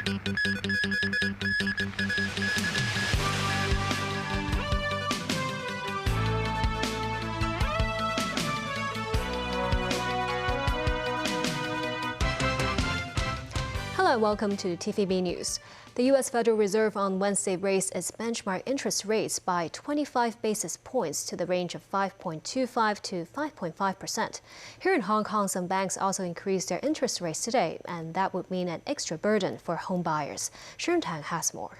Hello and welcome to TVB News. The U.S. Federal Reserve on Wednesday raised its benchmark interest rates by 25 basis points to the range of 5.25 to 5.5%. Here in Hong Kong, some banks also increased their interest rates today, and that would mean an extra burden for home buyers. Sharon Tang has more.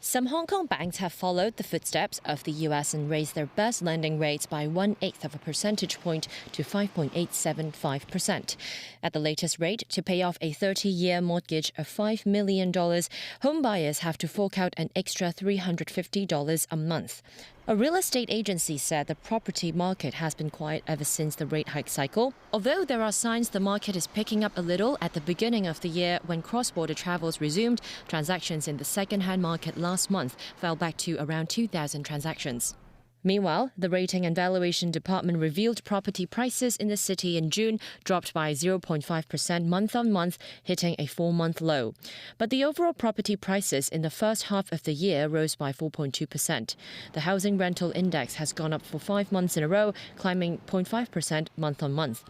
Some Hong Kong banks have followed the footsteps of the U.S. and raised their best lending rates by 1/8 of a percentage point to 5.875%. At the latest rate, to pay off a 30-year mortgage of $5 million, home buyers have to fork out an extra $350 a month. A real estate agency said the property market has been quiet ever since the rate hike cycle, although there are signs the market is picking up a little at the beginning of the year when cross-border travels resumed. Transactions in the second-hand market last month fell back to around 2,000 transactions. Meanwhile, the Rating and Valuation Department revealed property prices in the city in June dropped by 0.5% month-on-month, hitting a 4-month low. But the overall property prices in the first half of the year rose by 4.2%. The Housing Rental Index has gone up for 5 months in a row, climbing 0.5% month-on-month.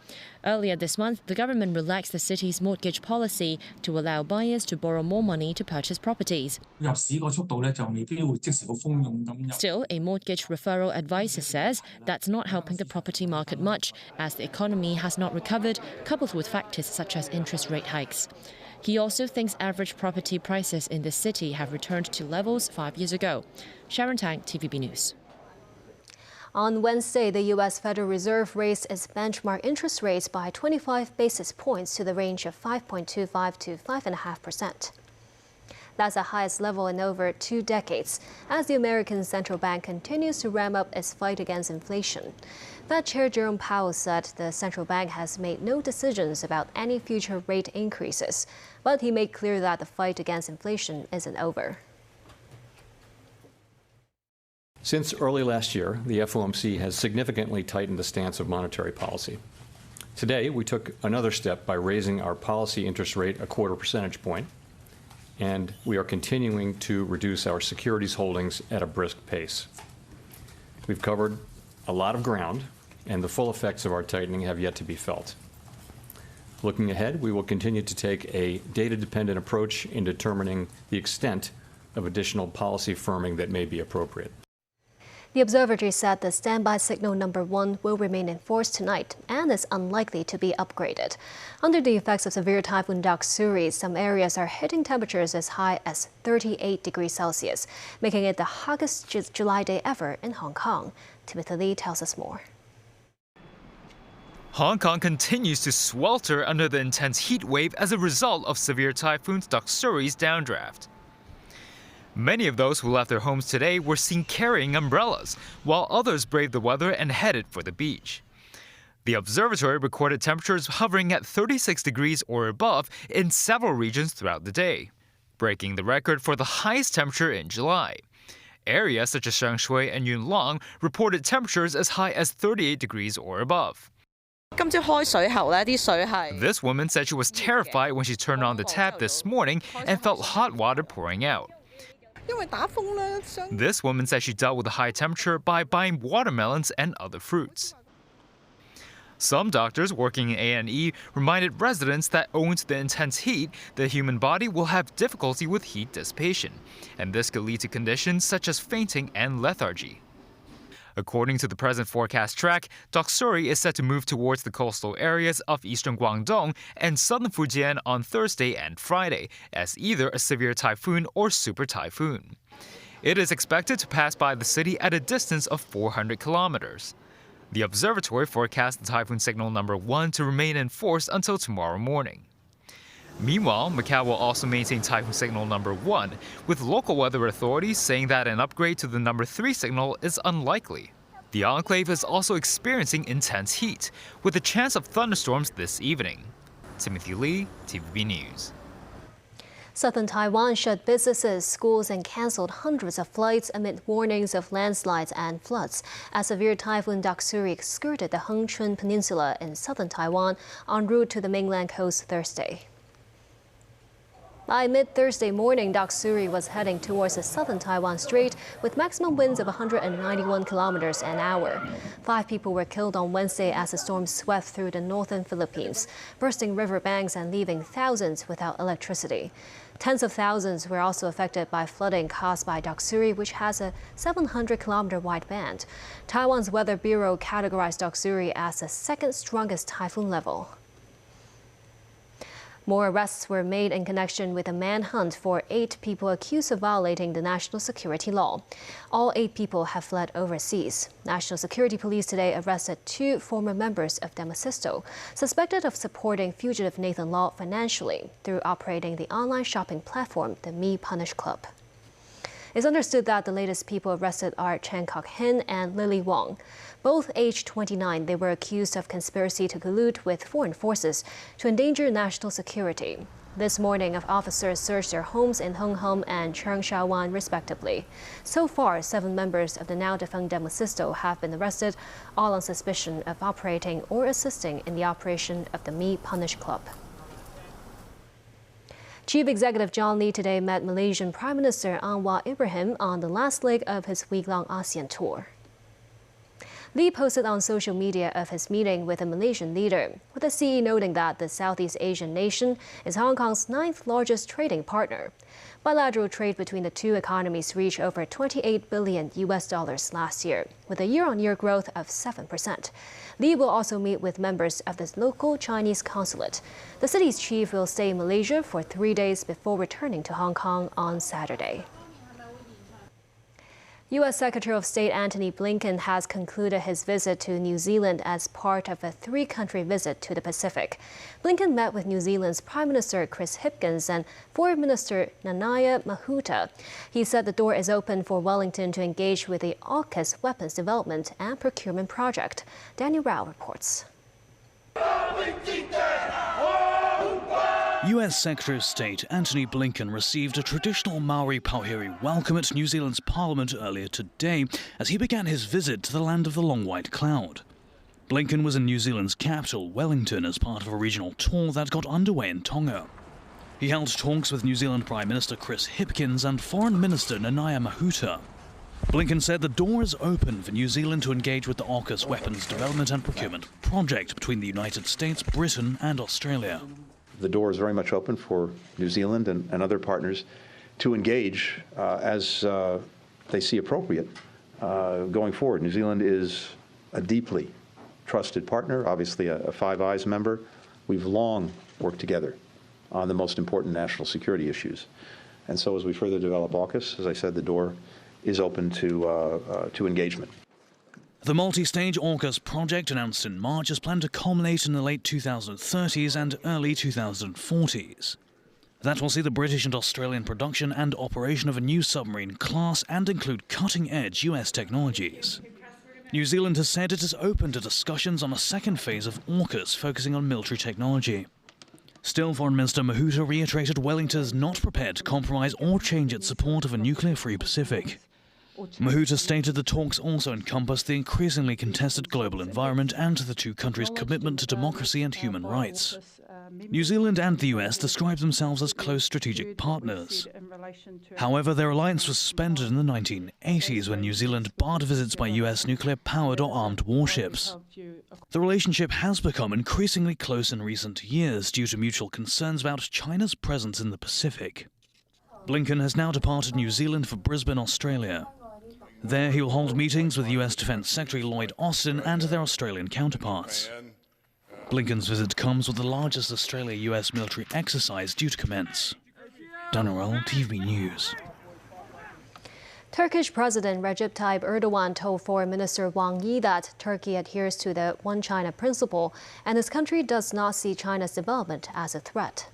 Earlier this month, the government relaxed the city's mortgage policy to allow buyers to borrow more money to purchase properties. Still, a mortgage referral advisor says that's not helping the property market much, as the economy has not recovered, coupled with factors such as interest rate hikes. He also thinks average property prices in the city have returned to levels 5 years ago. Sharon Tang, TVB News. On Wednesday, the U.S. Federal Reserve raised its benchmark interest rates by 25 basis points to the range of 5.25 to 5.5%. That's the highest level in over 2 decades, as the American Central Bank continues to ramp up its fight against inflation. Fed Chair Jerome Powell said the central bank has made no decisions about any future rate increases, but he made clear that the fight against inflation isn't over. Since early last year, the FOMC has significantly tightened the stance of monetary policy. Today, we took another step by raising our policy interest rate a 0.25 percentage point, and we are continuing to reduce our securities holdings at a brisk pace. We've covered a lot of ground, and the full effects of our tightening have yet to be felt. Looking ahead, we will continue to take a data-dependent approach in determining the extent of additional policy firming that may be appropriate. The observatory said the standby signal number 1 will remain in force tonight and is unlikely to be upgraded. Under the effects of severe Typhoon Doksuri, some areas are hitting temperatures as high as 38 degrees Celsius, making it the hottest July day ever in Hong Kong. Timothy Lee tells us more. Hong Kong continues to swelter under the intense heat wave as a result of severe Typhoon Doksuri's downdraft. Many of those who left their homes today were seen carrying umbrellas, while others braved the weather and headed for the beach. The observatory recorded temperatures hovering at 36 degrees or above in several regions throughout the day, breaking the record for the highest temperature in July. Areas such as Shengshui and Yuen Long reported temperatures as high as 38 degrees or above. This woman said she was terrified when she turned on the tap this morning and felt hot water pouring out. This woman said she dealt with the high temperature by buying watermelons and other fruits. Some doctors working in A&E reminded residents that owing to the intense heat, the human body will have difficulty with heat dissipation, and this could lead to conditions such as fainting and lethargy. According to the present forecast track, Doksuri is set to move towards the coastal areas of eastern Guangdong and southern Fujian on Thursday and Friday as either a severe typhoon or super typhoon. It is expected to pass by the city at a distance of 400 kilometers. The observatory forecasts the typhoon signal number 1 to remain in force until tomorrow morning. Meanwhile, Macau will also maintain typhoon signal number 1, with local weather authorities saying that an upgrade to the number 3 signal is unlikely. The enclave is also experiencing intense heat, with a chance of thunderstorms this evening. Timothy Lee, TVB News. Southern Taiwan shut businesses, schools, and canceled hundreds of flights amid warnings of landslides and floods as severe Typhoon Doksuri skirted the Hengchun Peninsula in southern Taiwan en route to the mainland coast Thursday. By mid-Thursday morning, Doksuri was heading towards the southern Taiwan Strait with maximum winds of 191 kilometers an hour. 5 people were killed on Wednesday as the storm swept through the northern Philippines, bursting riverbanks and leaving thousands without electricity. Tens of thousands were also affected by flooding caused by Doksuri, which has a 700-kilometer wide band. Taiwan's Weather Bureau categorized Doksuri as the second strongest typhoon level. More arrests were made in connection with a manhunt for 8 people accused of violating the national security law. All 8 people have fled overseas. National Security Police today arrested 2 former members of Demosisto, suspected of supporting fugitive Nathan Law financially through operating the online shopping platform, the Me Punish Club. It's understood that the latest people arrested are Chan Kok-hin and Lily Wong. Both aged 29, they were accused of conspiracy to collude with foreign forces to endanger national security. This morning, officers searched their homes in Hung Hom and Cheung Sha Wan, respectively. So far, 7 members of the now-defunct Demosisto have been arrested, all on suspicion of operating or assisting in the operation of the Me Punish Club. Chief Executive John Lee today met Malaysian Prime Minister Anwar Ibrahim on the last leg of his week-long ASEAN tour. Lee posted on social media of his meeting with the Malaysian leader, with the CE noting that the Southeast Asian nation is Hong Kong's 9th largest trading partner. Bilateral trade between the two economies reached over $28 billion last year, with a year-on-year growth of 7%. Lee will also meet with members of the local Chinese consulate. The city's chief will stay in Malaysia for 3 days before returning to Hong Kong on Saturday. U.S. Secretary of State Antony Blinken has concluded his visit to New Zealand as part of a 3-country visit to the Pacific. Blinken met with New Zealand's Prime Minister Chris Hipkins and Foreign Minister Nanaia Mahuta. He said the door is open for Wellington to engage with the AUKUS weapons development and procurement project. Daniel Rao reports. U.S. Secretary of State Antony Blinken received a traditional Maori Pauhiri welcome at New Zealand's Parliament earlier today as he began his visit to the land of the long white cloud. Blinken was in New Zealand's capital, Wellington, as part of a regional tour that got underway in Tonga. He held talks with New Zealand Prime Minister Chris Hipkins and Foreign Minister Nanaia Mahuta. Blinken said the door is open for New Zealand to engage with the AUKUS weapons development and procurement project between the United States, Britain and Australia. The door is very much open for New Zealand and other partners to engage as they see appropriate going forward. New Zealand is a deeply trusted partner, obviously a Five Eyes member. We've long worked together on the most important national security issues. And so as we further develop AUKUS, as I said, the door is open to engagement. The multi-stage AUKUS project announced in March is planned to culminate in the late 2030s and early 2040s. That will see the British and Australian production and operation of a new submarine class and include cutting-edge US technologies. New Zealand has said it is open to discussions on a second phase of AUKUS focusing on military technology. Still, Foreign Minister Mahuta reiterated Wellington is not prepared to compromise or change its support of a nuclear-free Pacific. Mahuta stated the talks also encompassed the increasingly contested global environment and the two countries' commitment to democracy and human rights. New Zealand and the US describe themselves as close strategic partners. However, their alliance was suspended in the 1980s when New Zealand barred visits by US nuclear-powered or armed warships. The relationship has become increasingly close in recent years due to mutual concerns about China's presence in the Pacific. Blinken has now departed New Zealand for Brisbane, Australia. There he will hold meetings with US Defence Secretary Lloyd Austin and their Australian counterparts. Blinken's visit comes with the largest Australia-US military exercise due to commence. Daniel Rao, TV News. Turkish President Recep Tayyip Erdogan told Foreign Minister Wang Yi that Turkey adheres to the One China principle and his country does not see China's development as a threat.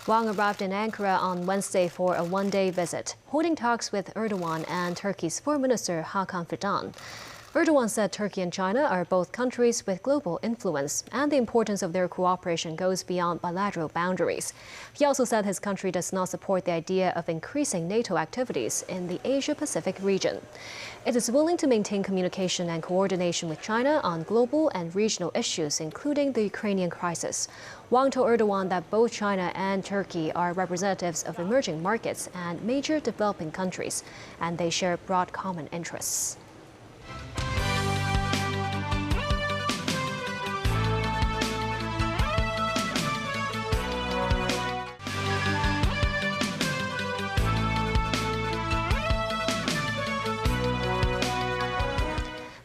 Wang arrived in Ankara on Wednesday for a one-day visit, holding talks with Erdogan and Turkey's Foreign Minister Hakan Fidan. Erdogan said Turkey and China are both countries with global influence, and the importance of their cooperation goes beyond bilateral boundaries. He also said his country does not support the idea of increasing NATO activities in the Asia-Pacific region. It is willing to maintain communication and coordination with China on global and regional issues, including the Ukrainian crisis. Wang told Erdogan that both China and Turkey are representatives of emerging markets and major developing countries, and they share broad common interests.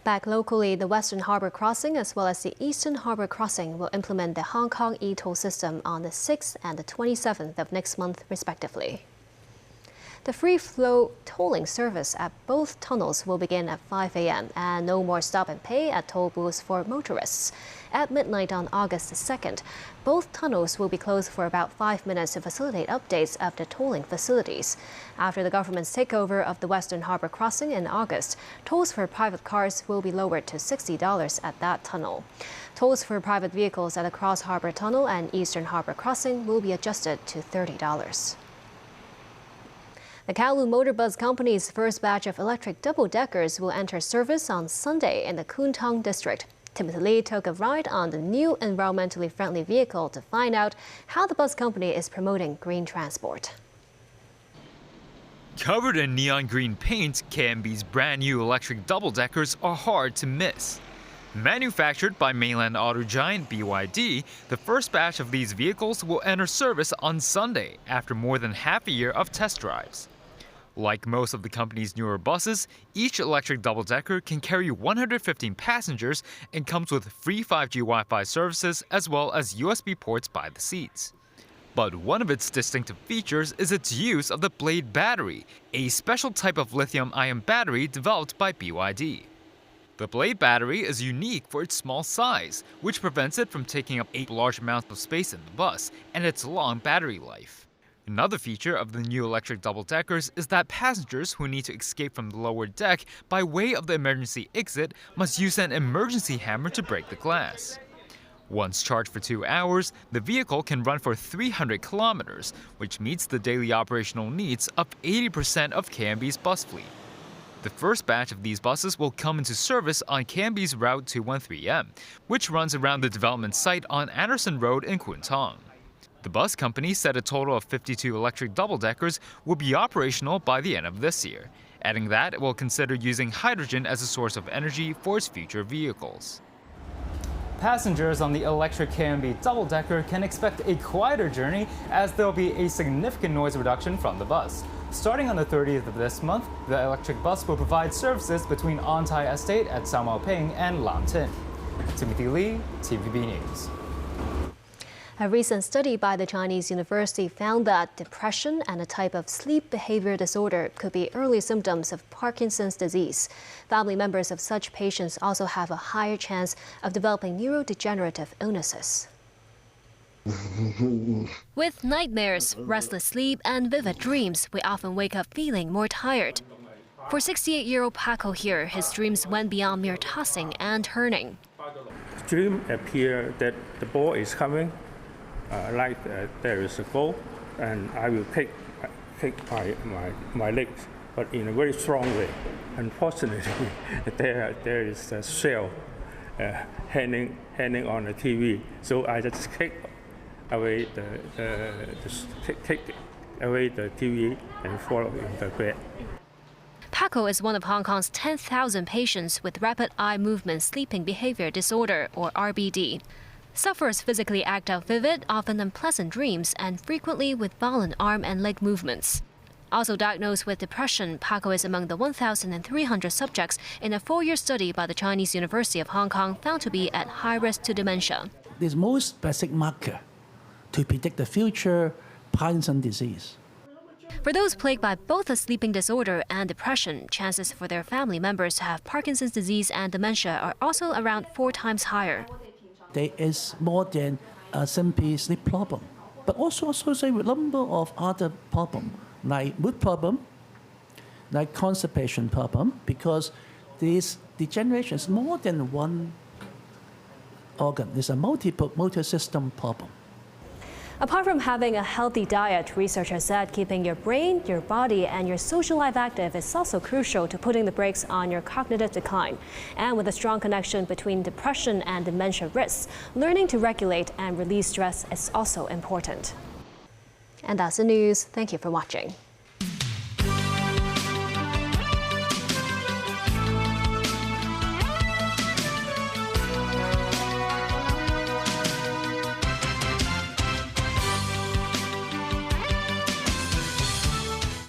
Back locally, the Western Harbour Crossing as well as the Eastern Harbour Crossing will implement the Hong Kong e-toll system on the 6th and the 27th of next month, respectively. The free-flow tolling service at both tunnels will begin at 5 a.m. and no more stop and pay at toll booths for motorists. At midnight on August 2nd, both tunnels will be closed for about 5 minutes to facilitate updates of the tolling facilities. After the government's takeover of the Western Harbour Crossing in August, tolls for private cars will be lowered to $60 at that tunnel. Tolls for private vehicles at the Cross Harbour Tunnel and Eastern Harbour Crossing will be adjusted to $30. The Kowloon Motor Bus Company's first batch of electric double-deckers will enter service on Sunday in the Kwun Tong district. Timothy Lee took a ride on the new environmentally friendly vehicle to find out how the bus company is promoting green transport. Covered in neon green paint, KMB's brand new electric double-deckers are hard to miss. Manufactured by mainland auto giant BYD, the first batch of these vehicles will enter service on Sunday after more than half a year of test drives. Like most of the company's newer buses, each electric double-decker can carry 115 passengers and comes with free 5G Wi-Fi services as well as USB ports by the seats. But one of its distinctive features is its use of the Blade battery, a special type of lithium-ion battery developed by BYD. The Blade battery is unique for its small size, which prevents it from taking up large amounts of space in the bus, and its long battery life. Another feature of the new electric double-deckers is that passengers who need to escape from the lower deck by way of the emergency exit must use an emergency hammer to break the glass. Once charged for 2 hours, the vehicle can run for 300 kilometers, which meets the daily operational needs of 80% of KMB's bus fleet. The first batch of these buses will come into service on KMB's Route 213M, which runs around the development site on Anderson Road in Kwun Tong. The bus company said a total of 52 electric double-deckers will be operational by the end of this year, adding that it will consider using hydrogen as a source of energy for its future vehicles. Passengers on the electric KMB double-decker can expect a quieter journey as there will be a significant noise reduction from the bus. Starting on the 30th of this month, the electric bus will provide services between On Tai Estate at Sao Mau Ping and Lam Tin. Timothy Lee, TVB News. A recent study by the Chinese university found that depression and a type of sleep behavior disorder could be early symptoms of Parkinson's disease. Family members of such patients also have a higher chance of developing neurodegenerative illnesses. With nightmares, restless sleep, and vivid dreams, we often wake up feeling more tired. For 68-year-old Paco here, his dreams went beyond mere tossing and turning. Dream appear that the ball is coming. There is a goal, and I will kick my legs, but in a very strong way. Unfortunately, there is a shell hanging on the TV, so I just kick away the TV and fall in the bed. Paco is one of Hong Kong's 10,000 patients with rapid eye movement sleeping behavior disorder, or RBD. Sufferers physically act out vivid, often unpleasant dreams and frequently with violent arm and leg movements. Also diagnosed with depression, Paco is among the 1,300 subjects in a 4-year study by the Chinese University of Hong Kong found to be at high risk to dementia. There's most basic marker to predict the future Parkinson's disease. For those plagued by both a sleeping disorder and depression, chances for their family members to have Parkinson's disease and dementia are also around 4 times higher. There is more than a simple sleep problem, but also associated with a number of other problems, like mood problem, like constipation problem, because this degeneration is more than one organ. It's a multi-system problem. Apart from having a healthy diet, researchers said keeping your brain, your body, and your social life active is also crucial to putting the brakes on your cognitive decline. And with a strong connection between depression and dementia risks, learning to regulate and release stress is also important. And that's the news. Thank you for watching.